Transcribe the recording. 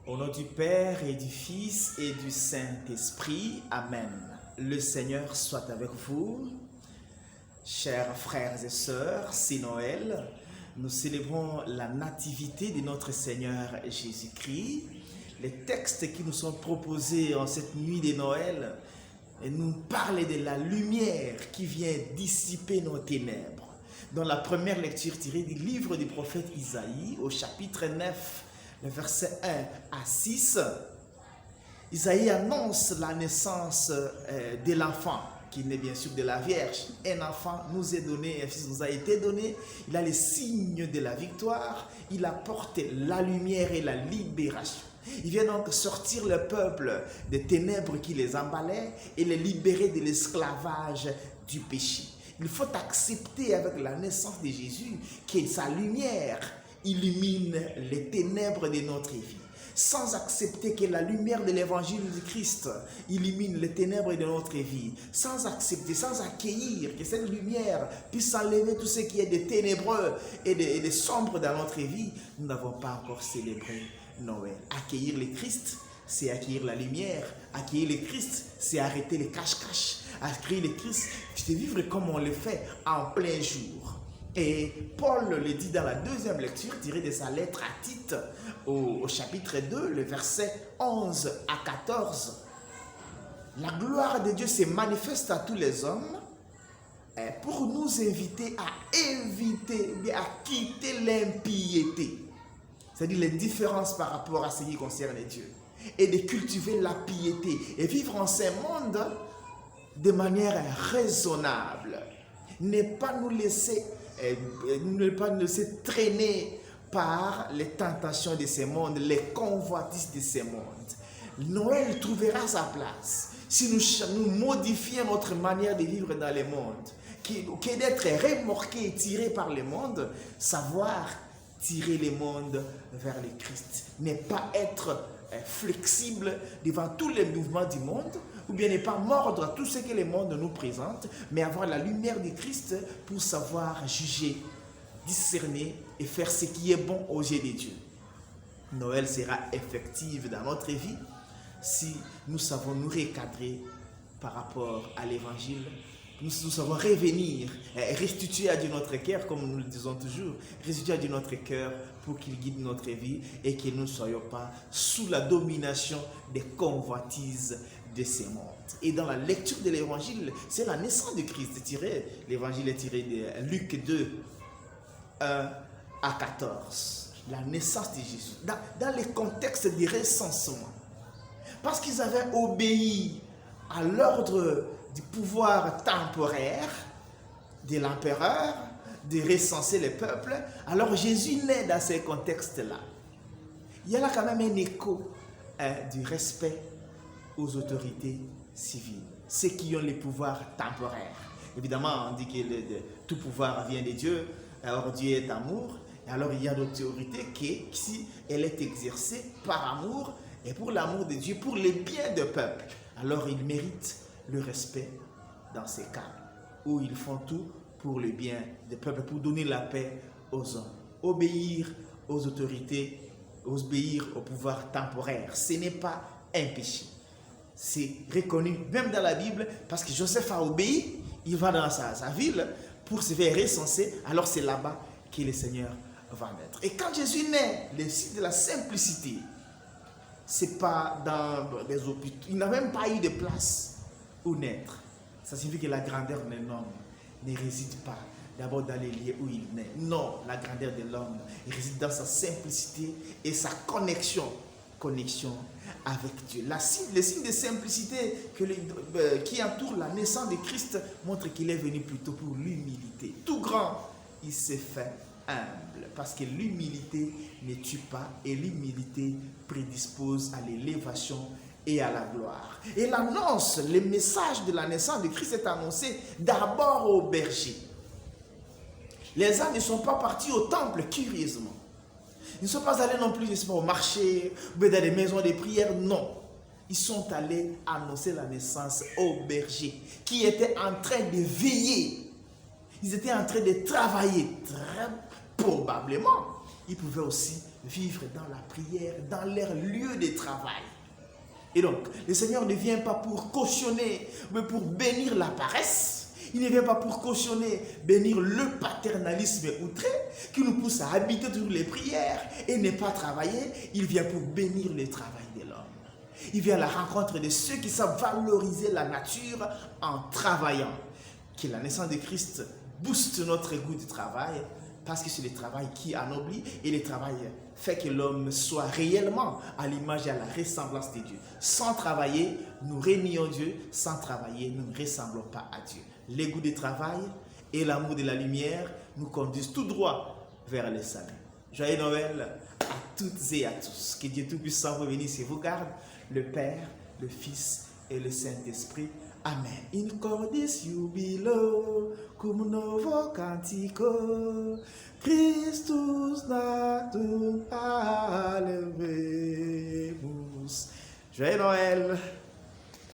Au nom du Père et du Fils et du Saint-Esprit, Amen. Le Seigneur soit avec vous. Chers frères et sœurs, c'est Noël. Nous célébrons la nativité de notre Seigneur Jésus-Christ. Les textes qui nous sont proposés en cette nuit de Noël nous parlent de la lumière qui vient dissiper nos ténèbres. Dans la première lecture tirée du livre du prophète Isaïe, au chapitre 9, le verset 1 à 6, Isaïe annonce la naissance de l'enfant, qui naît bien sûr de la Vierge. Un enfant nous est donné, un fils nous a été donné. Il a les signes de la victoire. Il apporte la lumière et la libération. Il vient donc sortir le peuple des ténèbres qui les embalaient et les libérer de l'esclavage du péché. Il faut accepter avec la naissance de Jésus que sa lumière illumine les ténèbres de notre vie. Sans accepter que la lumière de l'évangile du Christ illumine les ténèbres de notre vie, sans accepter, sans accueillir que cette lumière puisse enlever tout ce qui est de ténébreux et de sombre dans notre vie, nous n'avons pas encore célébré Noël. Accueillir le Christ, c'est accueillir la lumière. Accueillir le Christ, c'est arrêter les cache-cache. Accueillir le Christ, c'est vivre comme on le fait en plein jour. Et Paul le dit dans la deuxième lecture tirée de sa lettre à Tite au chapitre 2, le verset 11 à 14. La gloire de Dieu se manifeste à tous les hommes pour nous inviter à éviter, à quitter l'impiété. C'est-à-dire les différences par rapport à ce qui concerne Dieu. Et de cultiver la piété et vivre en ce monde de manière raisonnable. Ne pas nous laisser traîner par les tentations de ce monde, les convoitises de ce monde. Noël trouvera sa place si nous modifions notre manière de vivre dans le monde, que d'être remorqué et tiré par le monde, savoir tirer le monde vers le Christ. Ne pas être flexible devant tous les mouvements du monde, ou bien ne pas mordre à tout ce que le monde nous présente, mais avoir la lumière de Christ pour savoir juger, discerner et faire ce qui est bon aux yeux de Dieu. Noël sera effective dans notre vie si nous savons nous recadrer par rapport à l'évangile. Nous savons revenir, restituer à Dieu notre cœur, comme nous le disons toujours, restituer à Dieu notre cœur pour qu'il guide notre vie et que nous ne soyons pas sous la domination des convoitises de ce monde. Et dans la lecture de l'évangile, c'est la naissance de Christ. L'évangile est tiré de Luc 2, 1 à 14. La naissance de Jésus. Dans le contexte du recensement. Parce qu'ils avaient obéi à l'ordre du pouvoir temporaire de l'empereur de recenser les peuples, alors Jésus naît dans ces contextes-là. Il y a là quand même un écho du respect aux autorités civiles, ceux qui ont les pouvoirs temporaires. Évidemment, on dit que tout pouvoir vient de Dieu, alors Dieu est amour, et alors il y a l'autorité qui, si elle est exercée par amour, et pour l'amour de Dieu, pour le bien du peuple, alors il mérite le respect dans ces cas où ils font tout pour le bien du peuple, pour donner la paix aux hommes. Obéir aux autorités, obéir au pouvoir temporaire, ce n'est pas un péché. C'est reconnu même dans la Bible parce que Joseph a obéi, il va dans sa ville pour se faire recenser, alors c'est là-bas que le Seigneur va naître. Et quand Jésus naît, le signe de la simplicité, c'est pas dans les hôpitaux, il n'a même pas eu de place où naître. Ça signifie que la grandeur d'un homme ne réside pas d'abord dans les lieux où il naît. Non, la grandeur de l'homme réside dans sa simplicité et sa connexion avec Dieu. Le signe de simplicité qui entoure la naissance de Christ montre qu'il est venu plutôt pour l'humilité. Tout grand, il s'est fait humble, parce que l'humilité ne tue pas et l'humilité prédispose à l'élévation et à la gloire. Et l'annonce, le message de la naissance de Christ est annoncé d'abord aux bergers. Les ânes ne sont pas partis au temple curieusement. Ils ne sont pas allés non plus, au marché, ou dans des maisons de prière, non. Ils sont allés annoncer la naissance aux bergers, qui étaient en train de veiller. Ils étaient en train de travailler, très probablement. ils pouvaient aussi vivre dans la prière, dans leur lieu de travail. Et donc, le Seigneur ne vient pas pour cautionner, mais pour bénir la paresse. Il ne vient pas pour cautionner, bénir le paternalisme outré qui nous pousse à habiter toujours les prières et ne pas travailler. Il vient pour bénir le travail de l'homme. Il vient à la rencontre de ceux qui savent valoriser la nature en travaillant. Que la naissance de Christ booste notre goût du travail, parce que c'est le travail qui anoblit et le travail fait que l'homme soit réellement à l'image et à la ressemblance de Dieu. Sans travailler, nous régnons Dieu. Sans travailler, nous ne ressemblons pas à Dieu. Le goût du travail et l'amour de la lumière nous conduisent tout droit vers le salut. Joyeux Noël à toutes et à tous. Que Dieu Tout-Puissant vous bénisse et vous garde, le Père, le Fils et le Saint-Esprit. Amen. In cordis jubilo, cum novo cantico, Christus natum alevemus. Joyeux Noël.